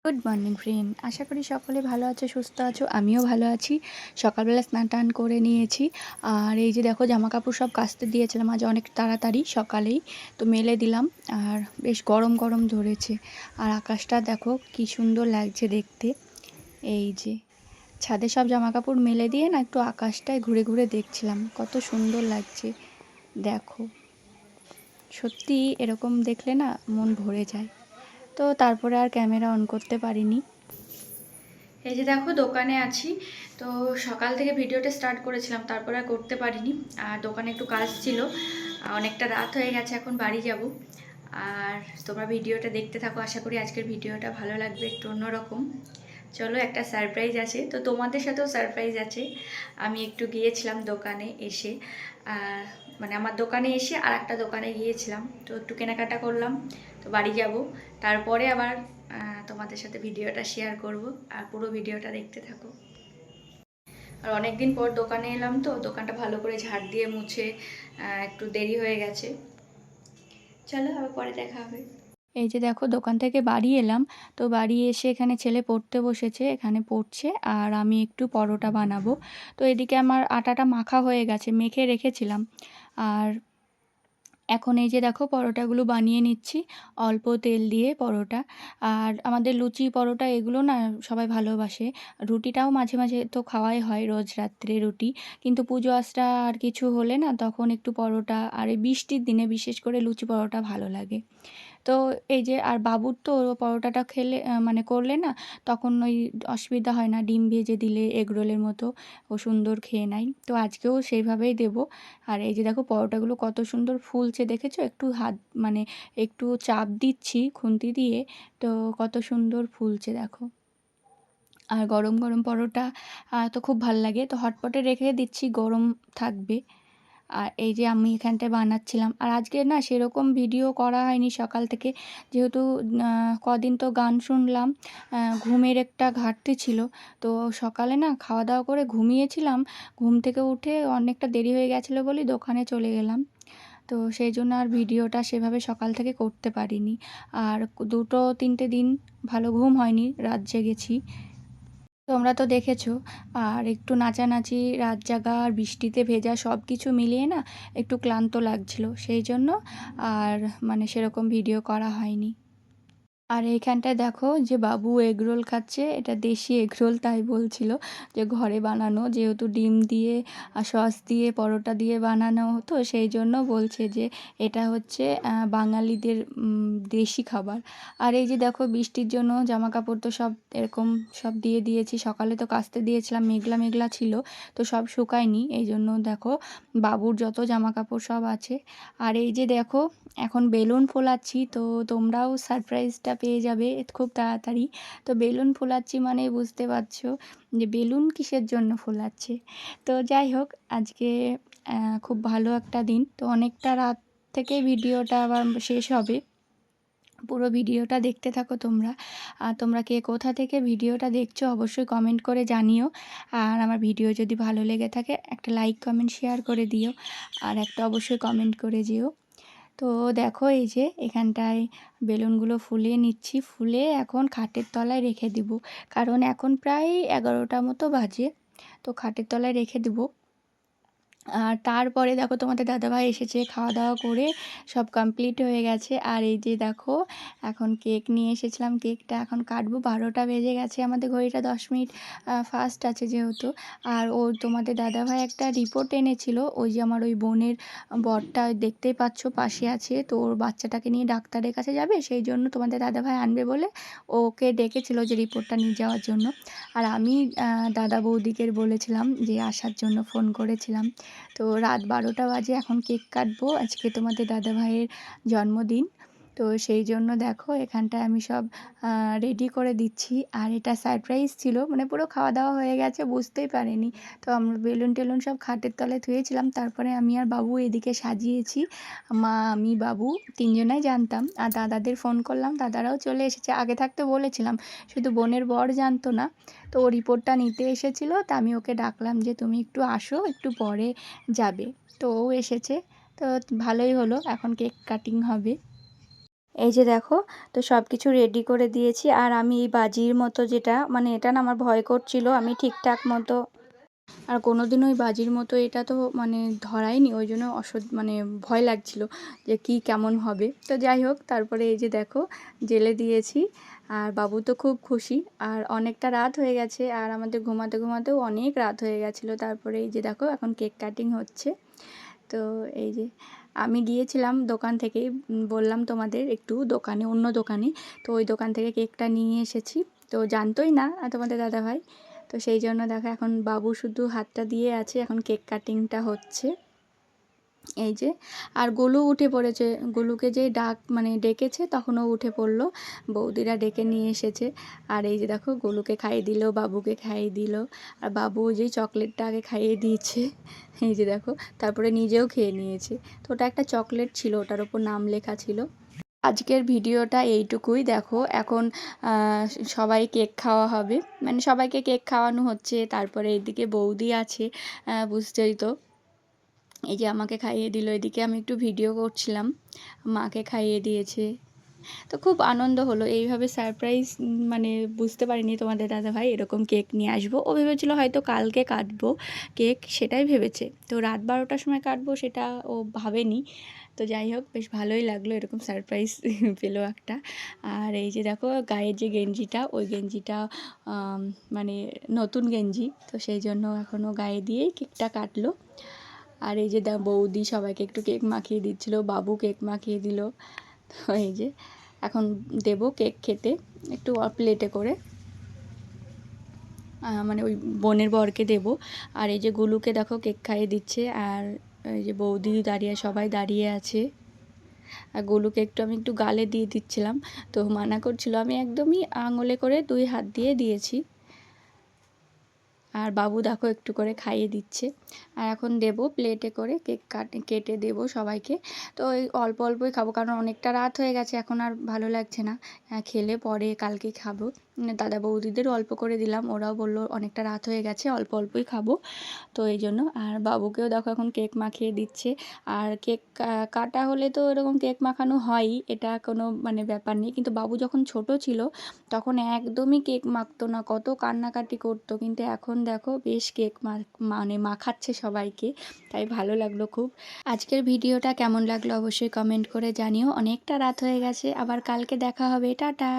Good morning friend, আশা করি সকলে ভালো আছো, সুস্থ আছো। আমিও ভালো আছি। সকালবেলা স্নান টান করে নিয়েছি। আর এই যে দেখো, জামা কাপড় সব কাচতে দিয়েছিলাম আজ অনেক তাড়াতাড়ি সকালেই, তো মেলে দিলাম। আর বেশ গরম গরম ধরেছে। আর আকাশটা দেখো কি সুন্দর লাগছে দেখতে। এই যে ছাদে সব জামা কাপড় মেলে দিয়ে না একটু আকাশটায় ঘুরে ঘুরে দেখছিলাম, কত সুন্দর লাগছে দেখো। সত্যি এরকম দেখলে না মন ভরে যায়। তো তারপরে আর ক্যামেরা অন করতে পারিনি। এই যে দেখো, দোকানে আছি। তো সকাল থেকে ভিডিওটা স্টার্ট করেছিলাম, তারপরে আর করতে পারিনি। আর দোকানে একটু কাজ ছিল, অনেকটা রাত হয়ে গেছে, এখন বাড়ি যাব। আর তোমরা ভিডিওটা দেখতে থাকো, আশা করি আজকের ভিডিওটা ভালো লাগবে, একটু অন্যরকম। চলো, একটা সারপ্রাইজ আছে, তো তোমাদের সাথেও সারপ্রাইজ আছে। আমি একটু গিয়েছিলাম দোকানে এসে, মানে আমার দোকানে এসে আর একটা দোকানে গিয়েছিলাম, তো একটু কেনাকাটা করলাম। তো বাড়ি যাব, তারপরে আবার তোমাদের সাথে ভিডিওটা শেয়ার করব। আর পুরো ভিডিওটা দেখতে থাকো। আর অনেক দিন পর দোকানে এলাম, তো দোকানটা ভালো করে ঝাড় দিয়ে মুছে একটু দেরি হয়ে গেছে। চলো, আবার পরে দেখা হবে। এই যে দেখো, দোকান থেকে বাড়ি এলাম। তো বাড়ি এসে এখানে ছেলে পড়তে বসেছে, এখানে পড়ছে। আর আমি একটু পরোটা বানাবো। তো এদিকে আমার আটাটা মাখা হয়ে গেছে, মেখে রেখেছিলাম। আর এখন এই যে দেখো, পরোটাগুলো বানিয়ে নিচ্ছি অল্প তেল দিয়ে পরোটা। আর আমাদের লুচি পরোটা এগুলো না সবাই ভালোবাসে। রুটিটাও মাঝে মাঝে তো খাওয়াই হয়, রোজ রাত্রে রুটি। কিন্তু পুজো আচরা আর কিছু হলে না, তখন একটু পরোটা, আর এই বৃষ্টির দিনে বিশেষ করে লুচি পরোটা ভালো লাগে। তো এই যে, আর বাবুর তো পরোটাটা খেলে মানে করলে না, তখন ওই অসুবিধা হয় না, ডিম ভেজে দিলে এগরোলের মতো ও সুন্দর খেয়ে নেয়। তো আজকেও সেইভাবেই দেবো। আর এই যে দেখো, পরোটাগুলো কত সুন্দর ফুলছে দেখেছো? একটু হাত মানে একটু চাপ দিচ্ছি খুন্তি দিয়ে, তো কত সুন্দর ফুলছে দেখো। আর গরম গরম পরোটা তো খুব ভাল লাগে, তো হটপটে রেখে দিচ্ছি, গরম থাকবে। আর এই যে আমি এখানটায় বানাচ্ছিলাম। আর আজকে না সেরকম ভিডিও করা হয়নি সকাল থেকে, যেহেতু কদিন তো গান শুনলাম, ঘুমের একটা ঘাটতি ছিল। তো সকালে না খাওয়া দাওয়া করে ঘুমিয়েছিলাম, ঘুম থেকে উঠে অনেকটা দেরি হয়ে গেছিলো বলেই দোকানে চলে গেলাম। তো সেই জন্য আর ভিডিওটা সেভাবে সকাল থেকে করতে পারিনি। আর 2-3টে দিন ভালো ঘুম হয়নি, রাত জেগেছি, তোমরা তো দেখেছো। আর একটু নাচানাচি, রাত জাগা আর বৃষ্টিতে ভেজা সব কিছু মিলিয়ে না একটু ক্লান্ত লাগছিল, সেই জন্য আর মানে সেরকম ভিডিও করা হয়নি। আর এইখানটায় দেখো যে বাবু এগরোল খাচ্ছে, এটা দেশি এগরোল, তাই বলছিল যে ঘরে বানানো, যেহেতু ডিম দিয়ে আর সস দিয়ে পরোটা দিয়ে বানানো হতো, সেই জন্য বলছে যে এটা হচ্ছে বাঙালিদের দেশি খাবার। আর এই যে দেখো, বৃষ্টির জন্য জামা কাপড় তো সব এরকম সব দিয়ে দিয়েছি, সকালে তো কাচতে দিয়েছিলাম, মেঘলা মেঘলা ছিল, তো সব শুকায়নি, এই জন্য দেখো বাবুর যত জামা কাপড় সব আছে। আর এই যে দেখো, এখন বেলুন ফোলাচ্ছি, তো তোমরাও সারপ্রাইজটা পেয়ে যাবে খুব তাড়াতাড়ি। তো বেলুন ফোলাচ্ছি মানে বুঝতে পারছো যে বেলুন কিসের জন্য ফোলাচ্ছে। তো যাই হোক, আজকে খুব ভালো একটা দিন, তো অনেকটা রাত থেকে ভিডিওটা আবার শেষ হবে। পুরো ভিডিওটা দেখতে থাকো তোমরা। আর তোমরা কে কোথা থেকে ভিডিওটা দেখছো অবশ্যই কমেন্ট করে জানিও। আর আমার ভিডিও যদি ভালো লেগে থাকে একটা লাইক কমেন্ট শেয়ার করে দিও, আর একটা অবশ্যই কমেন্ট করে যেও। তো দেখো, এই যে এখানটায় বেলুনগুলো ফুলিয়ে নিচ্ছি, ফুলে এখন খাটের তলায় রেখে দিব, কারণ এখন প্রায় 11টা মতো বাজে, তো খাটের তলায় রেখে দিব। আর তারপরে দেখো, তোমাদের দাদাভাই এসেছে, খাওয়া দাওয়া করে সব কমপ্লিট হয়ে গেছে। আর এই যে দেখো, এখন কেক নিয়ে এসেছিলাম, কেকটা এখন কাটবো, 12টা বেজে গেছে, আমাদের ঘড়িটা 10 মিনিট ফাস্ট আছে যেহেতু। আর ও তোমাদের দাদাভাই একটা রিপোর্ট এনেছিল, ওই যে আমার ওই বোনের বরটা দেখতেই পাচ্ছ পাশে আছে, তো ওর বাচ্চাটাকে নিয়ে ডাক্তারের কাছে যাবে, সেই জন্য তোমাদের দাদাভাই আনবে বলে ওকে ডেকেছিল যে রিপোর্টটা নিয়ে যাওয়ার জন্য। আর আমি দাদা বৌদিকে বলেছিলাম যে আসার জন্য, ফোন করেছিলাম। তো রাত 12টা বাজে, এখন কেক কাটবো, আজকে তোমাদের দাদাভাইয়ের জন্মদিন। তো সেই জন্য দেখো, এখানটায় আমি সব রেডি করে দিচ্ছি। আর এটা সারপ্রাইজ ছিল, মানে পুরো খাওয়া দাওয়া হয়ে গেছে, বুঝতেই পারিনি। তো আমরা বেলুন টেলুন সব খাটের তলায় ধুয়েছিলাম, তারপরে আমি আর বাবু এদিকে সাজিয়েছি। মা, আমি, বাবু তিনজনাই জানতাম। আর দাদাদের ফোন করলাম, দাদারাও চলে এসেছে, আগে থাকতে বলেছিলাম, শুধু বোনের বর জানতো না। তো ও রিপোর্টটা নিতে এসেছিলো, তা আমি ওকে ডাকলাম যে তুমি একটু আসো, একটু পরে যাবে। তো ও এসেছে, তো ভালোই হলো, এখন কেক কাটিং হবে। এই যে দেখো, তো সব কিছু রেডি করে দিয়েছি। আর আমি এই বাজির মতো যেটা, মানে এটা না আমার ভয় করছিল, আমি ঠিকঠাক মতো আর কোনোদিনও ওই বাজির মতো এটা তো মানে ধরাইনি, ওই জন্য মানে ভয় লাগছিল যে কি কেমন হবে। তো যাই হোক, তারপরে এই যে দেখো জেলে দিয়েছি। আর বাবু তো খুব খুশি। আর অনেকটা রাত হয়ে গেছে, আর আমাদের ঘুমাতে ঘুমাতেও অনেক রাত হয়ে গেছিলো। তারপরে এই যে দেখো এখন কেক কাটিং হচ্ছে। তো এই যে আমি গিয়েছিলাম দোকান থেকেই, বললাম তোমাদের একটু দোকানে, অন্য দোকানে। তো ওই দোকান থেকে কেকটা নিয়ে এসেছি। তো জানতোই না তোমাদের দাদাভাই। তো সেই জন্য দেখো এখন বাবু শুধু হাতটা দিয়ে আছে, এখন কেক কাটিংটা হচ্ছে। এই যে, আর গোলু উঠে পড়েছে। গোলুকে যে মানে ডেকেছে তখন ও উঠে পড়লো, বৌদিরা ডেকে নিয়ে এসেছে। আর এই যে দেখো গোলুকে খাইয়ে দিল, বাবুকে খাইয়ে দিল। আর বাবু যেই চকলেটটা আগে খাইয়ে দিয়েছে, এই যে দেখো, তারপরে নিজেও খেয়ে নিয়েছে। তো ওটা একটা চকলেট ছিল, ওটার ওপর নাম লেখা ছিল। আজকের ভিডিওটা এইটুকুই। দেখো এখন সবাই কেক খাওয়া হবে, মানে সবাইকে কেক খাওয়ানো হচ্ছে। তারপরে এদিকে বৌদি আছে, বুঝতেই তো, এই যে আমাকে খাইয়ে দিল, এদিকে আমি একটু ভিডিও করছিলাম, মাকে খাইয়ে দিয়েছে। তো খুব আনন্দ হলো এইভাবে সারপ্রাইজ, মানে বুঝতে পারিনি তোমাদের দাদাভাই এরকম কেক নিয়ে আসবো। ও ভেবেছিল হয়তো কালকে কাটবো কেক, সেটাই ভেবেছে। তো রাত 12টার সময় কাটবো সেটা ও ভাবেনি। তো যাই হোক, বেশ ভালোই লাগলো এরকম সারপ্রাইজ পেলো একটা। আর এই যে দেখো গায়ের যে গেঞ্জিটা, ওই গেঞ্জিটা মানে নতুন গেঞ্জি, তো সেই জন্য এখনও গায়ে দিয়েই কেকটা কাটলো। আর এই যে বৌদি সবাইকে একটু কেক মাখিয়ে দিচ্ছিলো, বাবু কেক মাখিয়ে দিল। তো এই যে এখন দেব কেক খেতে একটু প্লেটে করে, মানে ওই বোনের বরকে দেব। আর এই যে গুলুকে দেখো কেক খাইয়ে দিচ্ছে। আর এই যে বৌদি দাঁড়িয়ে, সবাই দাঁড়িয়ে আছে। আর গোলুকে আমি একটু গালে দিয়ে দিচ্ছিলাম, তো মানা করছিল। আমি একদমই আঙুলে করে 2 হাত দিয়ে দিয়েছি। আর বাবু দেখো একটু করে খাইয়ে দিচ্ছে। আর এখন দেব প্লেটে করে কেক কেটে দেব সবাইকে। তো ওই অল্প অল্পই খাবো, কারণ অনেকটা রাত হয়ে গেছে, এখন আর ভালো লাগছে না। খেলে পরে কালকে খাবো। দাদা বৌদিদেরও অল্প করে দিলাম, ওরাও বললো অনেকটা রাত হয়ে গেছে, অল্প অল্পই খাবো। তো এই জন্য। আর বাবুকেও দেখো এখন কেক মাখিয়ে দিচ্ছে। আর কেক কাটা হলে তো এরকম কেক মাখানো হয়ই, এটা কোনো মানে ব্যাপার নেই। কিন্তু বাবু যখন ছোট ছিল তখন একদমই কেক মাখতো না, কত কান্নাকাটি করতো। কিন্তু এখন দেখো বেশ কেক মানে মাখাচ্ছে সবাইকে, তাই ভালো লাগলো খুব। আজকের ভিডিওটা কেমন লাগলো অবশ্যই কমেন্ট করে জানিও। অনেকটা রাত হয়ে গেছে, আবার কালকে দেখা হবে, টাটা।